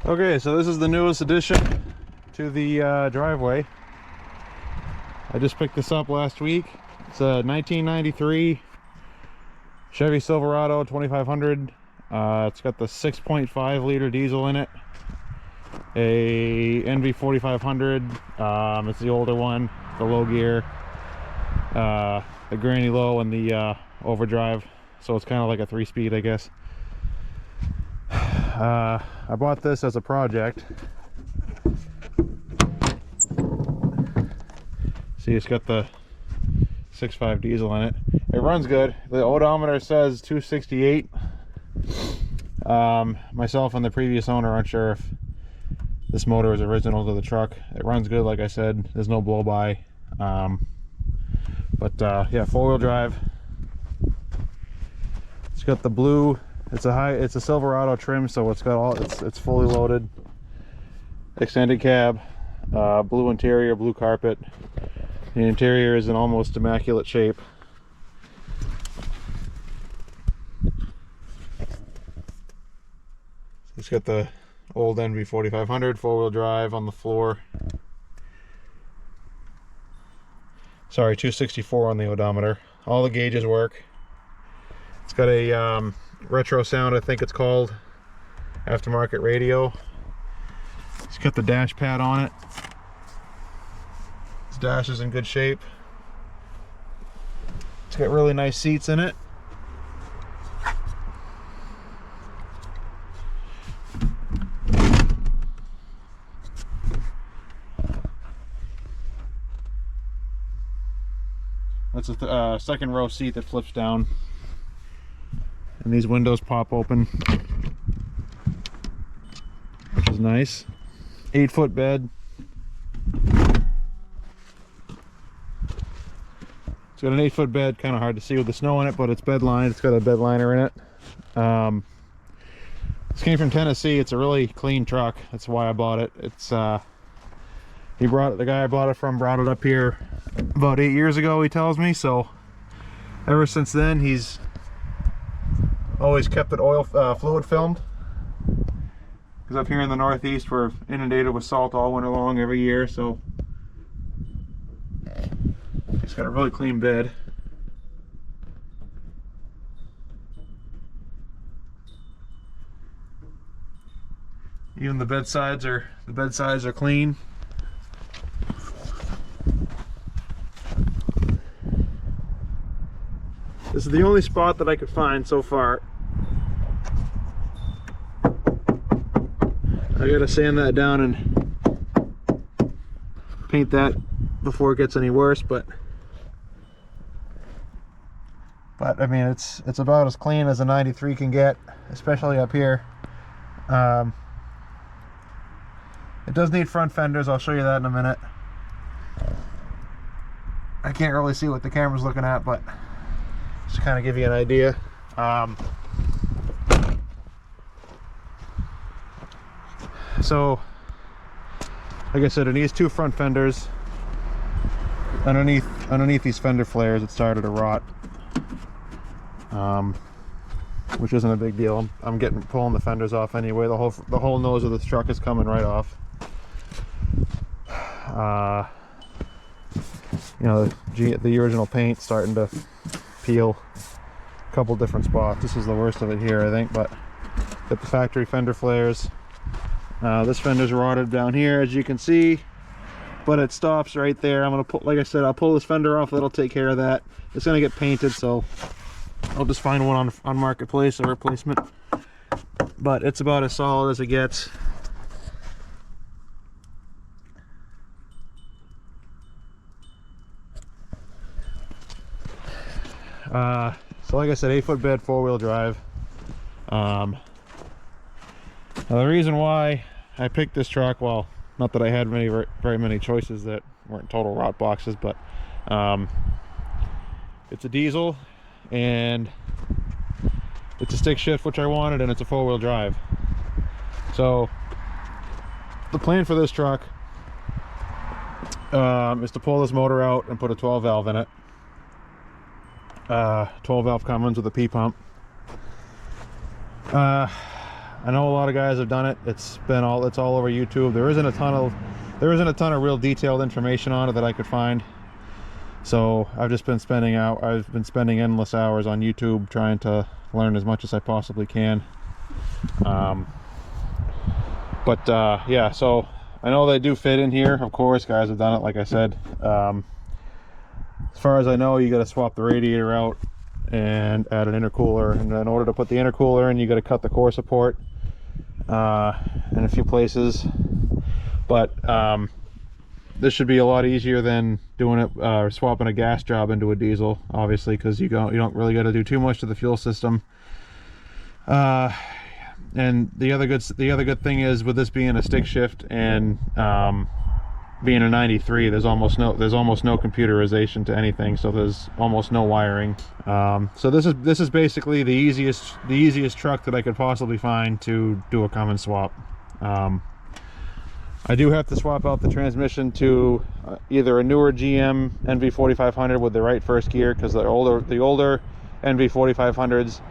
Okay, so this is the newest addition to the driveway. I just picked this up last week. It's a 1993 Chevy Silverado 2500. It's got the 6.5 liter diesel in it, a NV 4500. It's the older one, the low gear, the granny low, and the overdrive. So it's kind of like a 3-speed, I guess. I bought this as a project. See, it's got the 6.5 diesel in it. It runs good. The odometer says 268. Myself and the previous owner aren't sure if this motor is original to the truck. It runs good, like I said. There's no blow-by. Yeah, 4-wheel drive. It's got the blue. It's a Silverado trim, so it's got all. It's fully loaded. Extended cab, blue interior, blue carpet. The interior is in almost immaculate shape. It's got the old NV 4500 4-wheel drive on the floor. Sorry, 264 on the odometer. All the gauges work. It's got a retro sound, I think it's called, aftermarket radio. It's got the dash pad on it. This dash is in good shape. It's got really nice seats in it. That's a second row seat that flips down, and these windows pop open, which is nice. 8-foot bed. It's got an 8-foot bed, kind of hard to see with the snow in it, but it's bed lined. It's got a bed liner in it. This came from Tennessee. It's a really clean truck. That's why I bought it. It's the guy I bought it from brought it up here about 8 years ago, he tells me. So ever since then, he's always kept it oil fluid filmed, because up here in the Northeast we're inundated with salt all winter long every year. So it's got a really clean bed. Even the bed sides are clean. This is the only spot that I could find so far. I gotta sand that down and paint that before it gets any worse, but I mean, it's about as clean as a 93 can get, especially up here. It does need front fenders. I'll show you that in a minute. I can't really see what the camera's looking at, but just kind of give you an idea. So like I said, it needs 2 front fenders. Underneath these fender flares, it started to rot, which isn't a big deal. I'm pulling the fenders off anyway. The whole nose of this truck is coming right off. You know, the original paint starting to peel a couple different spots. This is the worst of it here, I think, but got the factory fender flares. This fender's rotted down here, as you can see, but it stops right there. I'm gonna pull, like I said, I'll pull this fender off. That'll take care of that. It's gonna get painted, so I'll just find one on Marketplace, a replacement. But it's about as solid as it gets. So like I said, 8-foot bed, 4-wheel drive. Now the reason why I picked this truck, well, not that I had very many choices that weren't total rot boxes, but it's a diesel and it's a stick shift, which I wanted, and it's a 4-wheel drive. So the plan for this truck is to pull this motor out and put a 12 valve in it. 12 valve Cummins with a P pump. I know a lot of guys have done it. It's all over YouTube. There isn't a ton of real detailed information on it that I could find. So I've just been spending endless hours on YouTube trying to learn as much as I possibly can. Yeah, so I know they do fit in here. Of course, guys have done it, like I said. As far as I know, you got to swap the radiator out and add an intercooler, and in order to put the intercooler in, you got to cut the core support in a few places. But this should be a lot easier than doing it swapping a gas job into a diesel, obviously, because you don't really got to do too much to the fuel system. And the other good thing is, with this being a stick shift and being a 93, there's almost no computerization to anything, so there's almost no wiring. So this is basically the easiest truck that I could possibly find to do a Cummins swap. I do have to swap out the transmission to either a newer GM NV4500 with the right first gear, because the older NV4500s,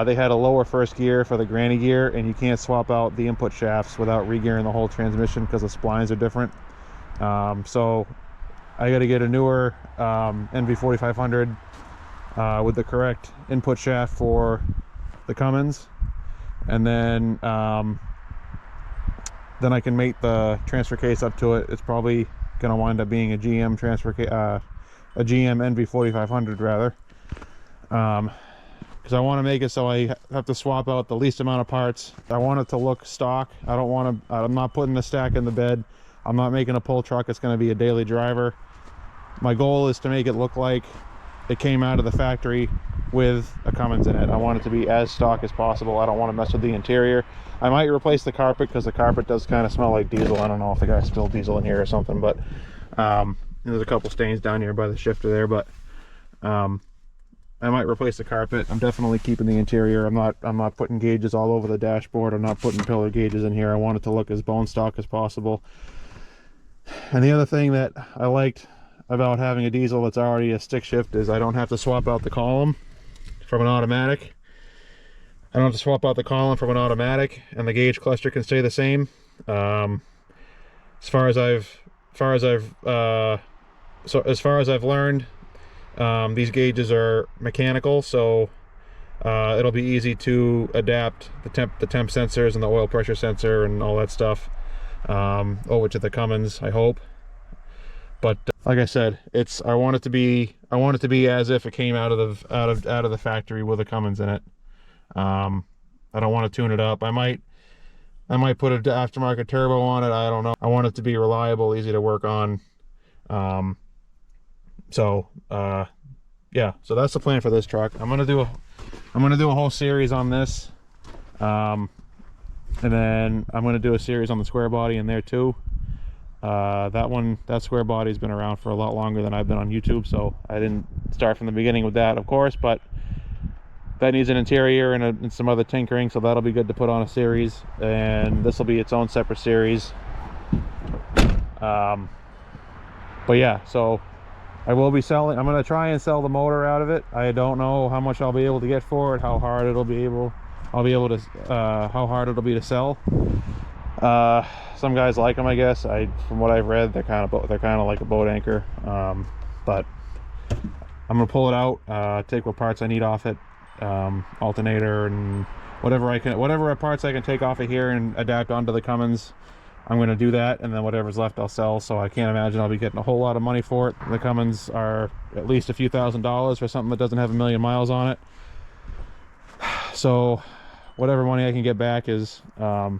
they had a lower first gear for the granny gear, and you can't swap out the input shafts without re-gearing the whole transmission because the splines are different. So I got to get a newer NV4500 with the correct input shaft for the Cummins, and then I can mate the transfer case up to it. It's probably going to wind up being a GM a GM NV4500 rather, because I want to make it so I have to swap out the least amount of parts. I want it to look stock. I'm not putting a stack in the bed. I'm not making a pull truck. It's going to be a daily driver. My goal is to make it look like it came out of the factory with a Cummins in it. I want it to be as stock as possible. I don't want to mess with the interior. I might replace the carpet, because the carpet does kind of smell like diesel. I don't know if the guy spilled diesel in here or something, but there's a couple stains down here by the shifter there, but I might replace the carpet. I'm definitely keeping the interior. I'm not putting gauges all over the dashboard. I'm not putting pillar gauges in here. I want it to look as bone stock as possible. And the other thing that I liked about having a diesel that's already a stick shift is I don't have to swap out the column from an automatic. I don't have to swap out the column from an automatic, and the gauge cluster can stay the same. As far as I've learned, these gauges are mechanical, so it'll be easy to adapt the temp sensors and the oil pressure sensor and all that stuff over to the Cummins, I hope. But like I said, I want it to be as if it came out of the factory with a Cummins in it. I don't want to tune it up. I might put an aftermarket turbo on it. I don't know. I want it to be reliable, easy to work on. Yeah, so that's the plan for this truck. I'm gonna do a whole series on this, and then I'm gonna do a series on the square body in there too. That square body's been around for a lot longer than I've been on YouTube, so I didn't start from the beginning with that, of course, but that needs an interior and some other tinkering, so that'll be good to put on a series, and this will be its own separate series. But yeah, so I will be selling. I'm going to try and sell the motor out of it. I don't know how much I'll be able to get for it, how hard it'll be to sell. Some guys like them, I guess. From what I've read, they're kind of like a boat anchor. But I'm gonna pull it out, take what parts I need off it, alternator and whatever parts I can take off of here and adapt onto the Cummins. I'm going to do that, and then whatever's left I'll sell, so I can't imagine I'll be getting a whole lot of money for it. The Cummins are at least a few $1,000s for something that doesn't have 1,000,000 miles on it. So whatever money I can get back is going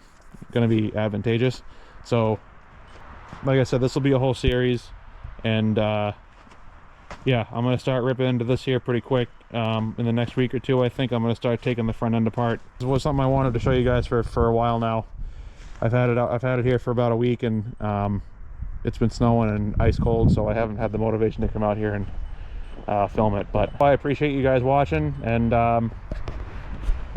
to be advantageous. So like I said, this will be a whole series, and yeah, I'm going to start ripping into this here pretty quick. In the next week or two, I think I'm going to start taking the front end apart. This was something I wanted to show you guys for a while now. I've had it here for about a week, and it's been snowing and ice cold, so I haven't had the motivation to come out here and film it. But I appreciate you guys watching, and I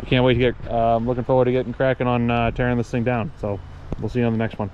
can't wait to get looking forward to getting cracking on tearing this thing down. So we'll see you on the next one.